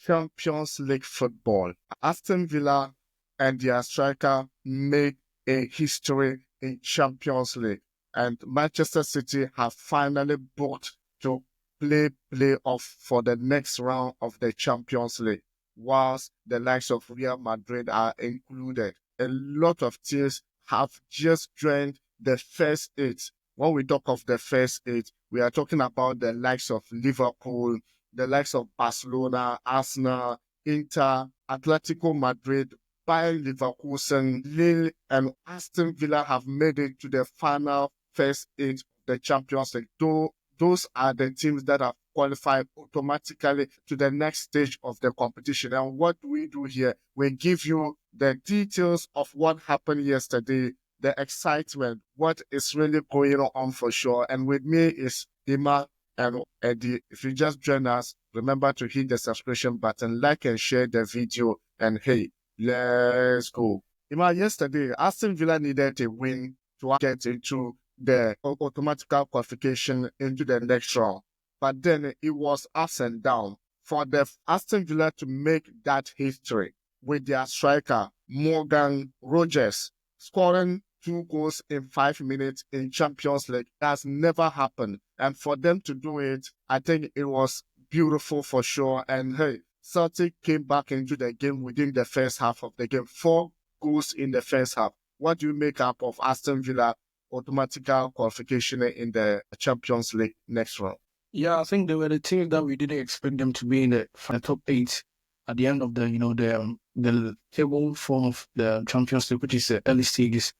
Champions League football. Aston Villa and their striker made a history in Champions League. And Manchester City have finally booked to play playoff for the next round of the Champions League, whilst the likes of Real Madrid are included. A lot of teams have just joined the first eight. When we talk of the first eight, we are talking about the likes of Liverpool, the likes of Barcelona, Arsenal, Inter, Atletico Madrid, Bayern Leverkusen, Lille, and Aston Villa have made it to the final first eight of the Champions League. Though those are the teams that have qualified automatically to the next stage of the competition. And what we do here, we give you the details of what happened yesterday, the excitement, what is really going on for sure. And with me is Ima and Eddie. If you just join us, remember to hit the subscription button, like and share the video, and hey, let's go. Ima, yesterday, Aston Villa needed a win to get into the automatic qualification into the next round. But then it was ups and downs for the Aston Villa to make that history with their striker, Morgan Rogers, scoring 2 goals in 5 minutes in Champions League. That's never happened. And for them to do it, I think it was beautiful for sure. And hey, Celtic came back into the game within the first half of the game. 4 goals in the first half. What do you make up of Aston Villa automatic qualification in the Champions League next round? Yeah, I think they were the teams that we didn't expect them to be in the top 8 at the end of the the table form of the Champions League, which is the early stages.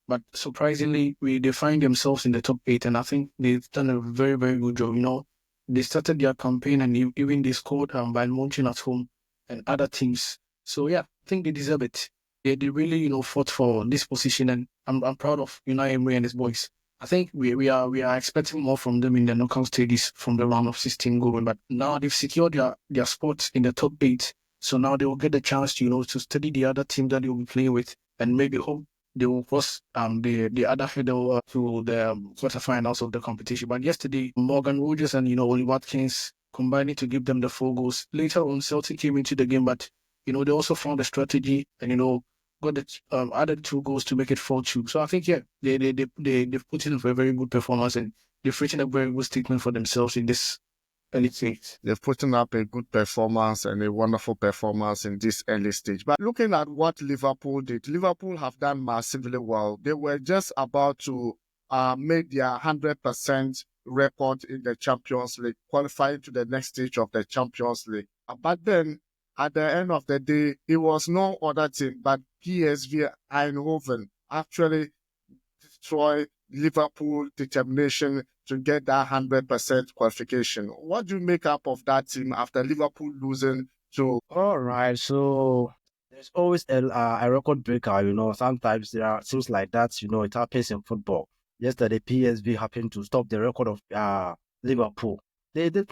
But surprisingly, they find themselves in the top 8, and I think they've done a very, very good job. They started their campaign, and even they scored by launching at home and other teams. So yeah, I think they deserve it. They really fought for this position, and I'm proud of Unai Emery and his boys. I think we are expecting more from them in the knockout stages from the round of 16 going. But now they've secured their spots in the top 8, so now they will get the chance to study the other team that they will be playing with, and maybe hope they will cross the other hurdle to the quarterfinals of the competition. But yesterday, Morgan Rogers and Oli Watkins combining to give them the 4 goals. Later on, Celtic came into the game, but they also found a strategy and got the added 2 goals to make it 4-2. So I think they've put in for a very good performance, and they've written a very good statement for themselves in this early stage. They've put up a good performance and a wonderful performance in this early stage. But looking at what Liverpool did, Liverpool have done massively well. They were just about to make their 100% record in the Champions League, qualifying to the next stage of the Champions League. But then, at the end of the day, it was no other team but PSV Eindhoven actually destroyed Liverpool determination to get that 100% qualification. What do you make up of that team after Liverpool losing to? All right, so there's always a record breaker. Sometimes there are things like that. It happens in football. Yesterday, PSV happened to stop the record of Liverpool. They did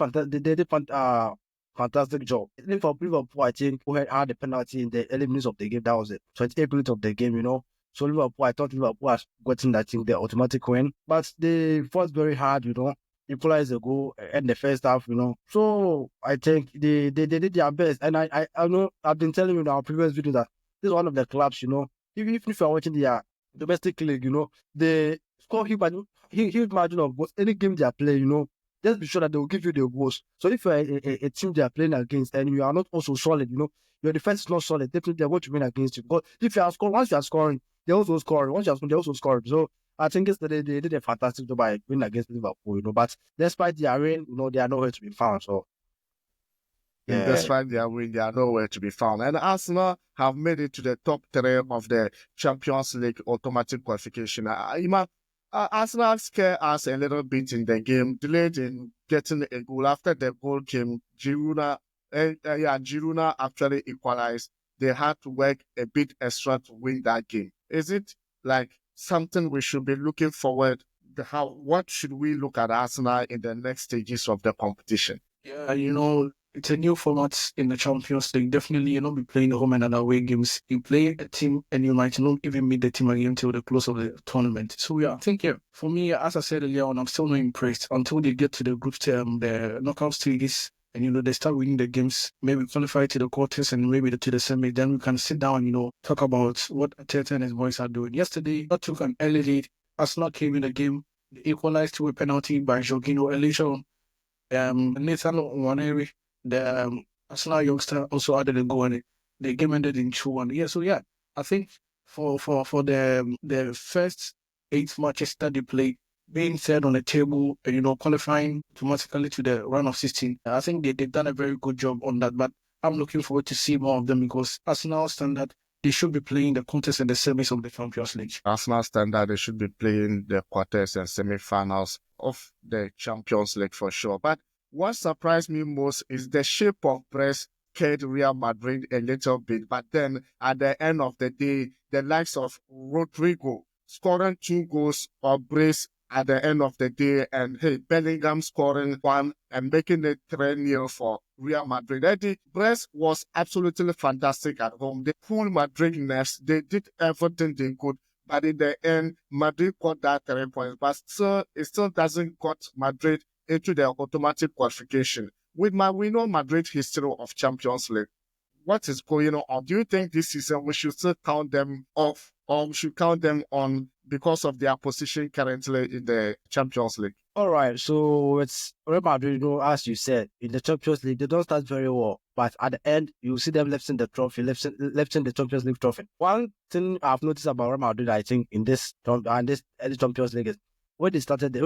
fantastic job. Liverpool, I think, who had the penalty in the early minutes of the game. That was it. 28 minutes of the game, So Liverpool, I thought Liverpool has gotten that thing, the automatic win. But they fought very hard, equalized the goal in the first half, So I think they did their best. And I know I've been telling you in our previous video that this is one of the clubs, even if you're watching their domestic league, they score huge margin of goals. Any game they are playing, just be sure that they will give you the goals. So if you're a team they are playing against and you are not also solid, your defense is not solid, definitely they're going to win against you. But if you are scoring, once you are scoring, they also score. Once you are scoring, they also score. So I think yesterday they did a fantastic job by winning against Liverpool, But despite their win, they are nowhere to be found. So yeah. Despite their win, they are nowhere to be found. And Arsenal have made it to the top 3 of the Champions League automatic qualification. Arsenal scared us a little bit in the game, delayed in getting a goal. After the goal came, Girona actually equalized. They had to work a bit extra to win that game. Is it like something we should be looking forward? What should we look at Arsenal in the next stages of the competition? Yeah, it's a new format in the Champions League. Definitely, be playing home and away games. You play a team and you might not even meet the team again until the close of the tournament. So yeah, I think for me, as I said earlier on, I'm still not impressed until they get to the group the knockout stages. and, they start winning the games, maybe qualify to the quarters and maybe to the semi, then we can sit down and, talk about what Arteta and his boys are doing. Yesterday, not took an early lead. Arsenal came in the game, equalized to a penalty by Jorginho Elisha. Nathan Waneri, the Arsenal youngster, also added a goal, and the game ended in 2-1. Yeah, so yeah, I think for the first 8 matches that they played, being third on the table, qualifying automatically to the round of 16, I think they've done a very good job on that. But I'm looking forward to see more of them because Arsenal standard, they should be playing the quarters and the semis of the Champions League. Arsenal standard, they should be playing the quarters and semi-finals of the Champions League for sure. But what surprised me most is the shape of Brest scared Real Madrid a little bit. But then at the end of the day, the likes of Rodrigo scoring 2 goals or Brest at the end of the day, and Bellingham scoring 1 and making it 3-0 for Real Madrid. Eddie, Brest was absolutely fantastic at home. They pulled Madrid next. They did everything they could. But in the end, Madrid got that 3 points. But it still doesn't got Madrid into the automatic qualification. We know Madrid's history of Champions League. What is going on? Do you think this season we should still count them off, or we should count them on because of their position currently in the Champions League? All right, so it's Real Madrid, as you said, in the Champions League, they don't start very well. But at the end, you see them lifting the trophy, lifting the Champions League trophy. One thing I've noticed about Real Madrid, I think, in this early Champions League is when they started,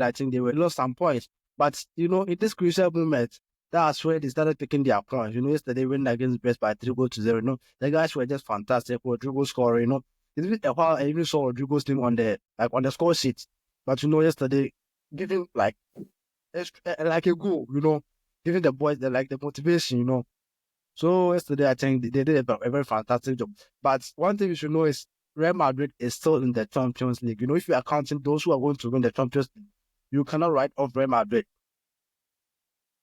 I think they were lost some points. But, in this crucial moment, that's where they started taking their points. Yesterday when against Brest by 3-0, the guys were just fantastic. Rodrigo scoring, It's been a while I even saw Rodrigo's name on the score sheet. But yesterday, giving like a goal, giving the boys the motivation, So yesterday I think they did a very fantastic job. But one thing you should know is Real Madrid is still in the Champions League. If you are counting those who are going to win the Champions League, you cannot write off Real Madrid.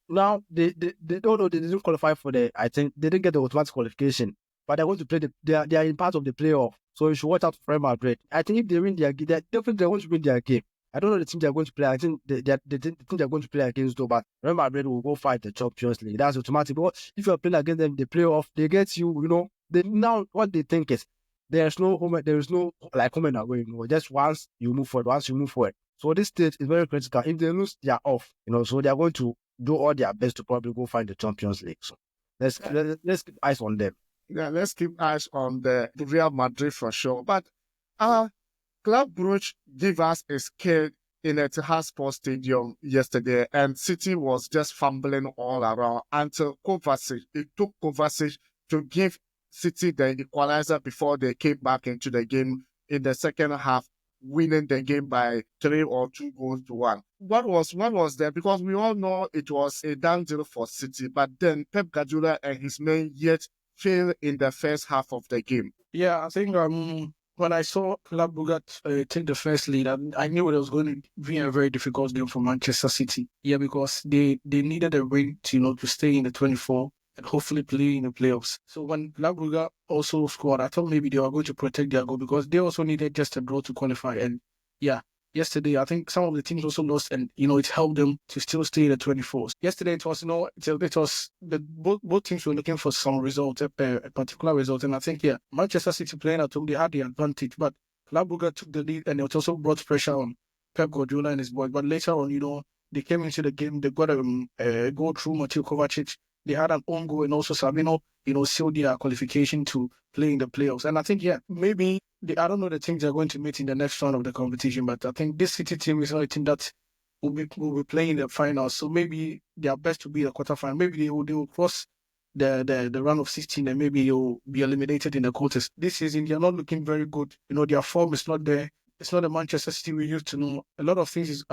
Now they don't know, they didn't qualify for I think they didn't get the automatic qualification, but they're going to play they are in part of the playoff. So you should watch out for Real Madrid. I think if they win their game, they're definitely going to win their game. I don't know the team they're going to play. I think the team they're going to play against, though, but Real Madrid will go fight the Champions League. That's automatic. But if you're playing against them, the playoff, they get you. Now what they think is there's no home and away. Just once you move forward. So this stage is very critical. If they lose, they are off. So they are going to do all their best to probably go find the Champions League. So let's keep eyes on them. Yeah, let's keep eyes on the Real Madrid for sure. But Club Brugge gave us a scare in Etihad Sports Stadium yesterday, and City was just fumbling all around until Kovacic. It took Kovacic to give City the equalizer before they came back into the game in the second half, winning the game by 3 or 2 goals to 1. What was there? Because we all know it was a down deal for City, but then Pep Guardiola and his men yet failed in the first half of the game. Yeah, I think when I saw Club Brugge take the first lead, I knew it was going to be a very difficult game for Manchester City. Yeah, because they needed a win to stay in the 24 and hopefully play in the playoffs. So when Club Brugge also scored, I thought maybe they were going to protect their goal because they also needed just a draw to qualify. And yeah, yesterday I think some of the teams also lost, and it helped them to still stay in the 24s. Yesterday it was both teams were looking for some result, a particular result, and I think Manchester City playing at home, they had the advantage, but Club Brugge took the lead, and it also brought pressure on Pep Guardiola and his boys. But later on, they came into the game, they got a goal through Mateo Kovacic. They had an own goal, and also Sabino, sealed their qualification to play in the playoffs. And I think, maybe, I don't know the teams they're going to meet in the next round of the competition, but I think this City team is not a team that will be playing the finals. So maybe they are best to be the quarterfinal. Maybe they will cross the round of 16, and maybe you'll be eliminated in the quarters. This season, they're not looking very good. Their form is not there. It's not the Manchester City we used to know. A lot of things is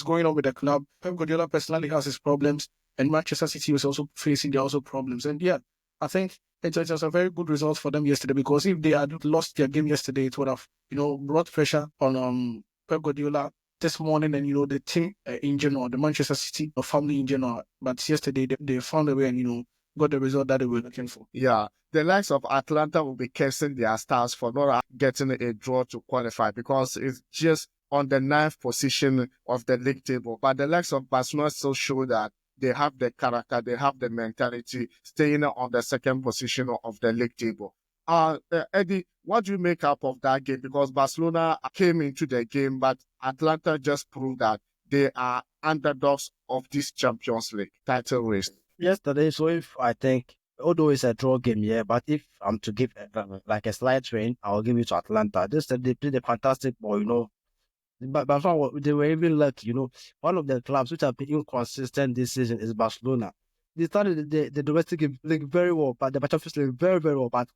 going on with the club. Pep Guardiola personally has his problems, and Manchester City was also facing their problems. And I think it was a very good result for them yesterday, because if they had lost their game yesterday, it would have, brought pressure on Pep Guardiola this morning and, the team in general, the Manchester City family in general. But yesterday, they found a way and, got the result that they were looking for. Yeah, the likes of Atalanta will be cursing their stars for not getting a draw to qualify, because it's just on the 9th position of the league table. But the likes of Barcelona still show that they have the character, they have the mentality, staying on the second position of the league table. Eddie, what do you make up of that game? Because Barcelona came into the game, but Atlanta just proved that they are underdogs of this Champions League title race. Yesterday, so if I think, although it's a draw game, yeah, but if I'm to give like a slight win, I'll give it to Atlanta. They played a fantastic ball, you know. But they were even lucky, you know. One of the clubs which have been inconsistent this season is Barcelona. They started the domestic league very well, but the Champions League very, very well. But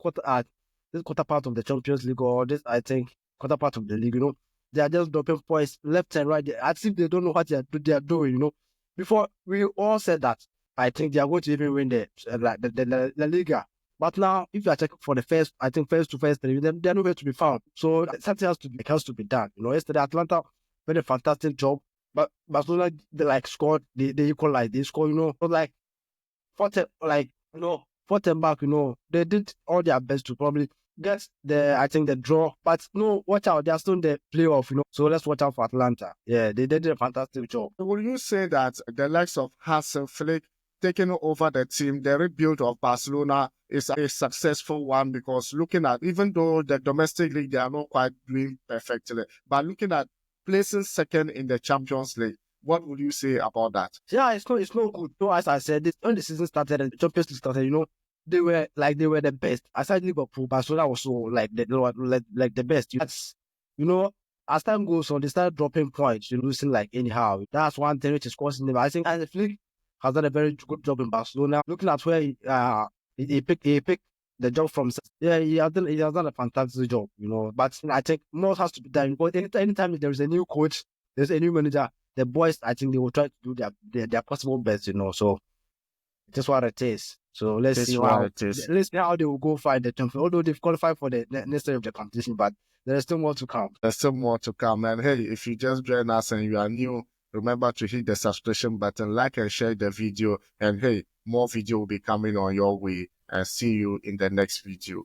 this quarter part of the Champions League, or this, I think, quarter part of the league, you know, they are just dropping points left and right. As if they don't know what they are doing, you know. Before, we all said that I think they are going to even win the La Liga. But now, if you are checking for the first to first three, then they're nowhere to be found. So something has to be done. You know, yesterday Atlanta did a fantastic job, but Barcelona they scored, they equalized, they scored, you know, but like fourth and back, you know, they did all their best to probably get the draw. But no, watch out, they are still in the playoff, you know. So let's watch out for Atlanta. Yeah, they did a fantastic job. Will you say that the likes of Hansen Flick taking over the team, the rebuild of Barcelona is a successful one? Because looking at, even though the domestic league, they are not quite doing perfectly, but looking at placing second in the Champions League, what would you say about that? Yeah, it's not good. So as I said, when the season started and the Champions League started, you know, they were the best. Aside Liverpool, Barcelona was so the best. That's, you know, as time goes on, they start dropping points, you're losing like anyhow. That's one thing which is causing them. I think and the Flick has done a very good job in Barcelona. Looking at where he picked the job from, yeah, he has done a fantastic job, you know. But I think more has to be done. But anytime there is a new coach, there's a new manager, the boys, I think they will try to do their possible best, you know. So that's what it is. So let's see how they will go find the champion. Although they've qualified for the next stage of the competition, but there is still more to come. There's still more to come. And hey, if you just join us and you are new, remember to hit the subscription button, like and share the video. And hey, more video will be coming on your way. And see you in the next video.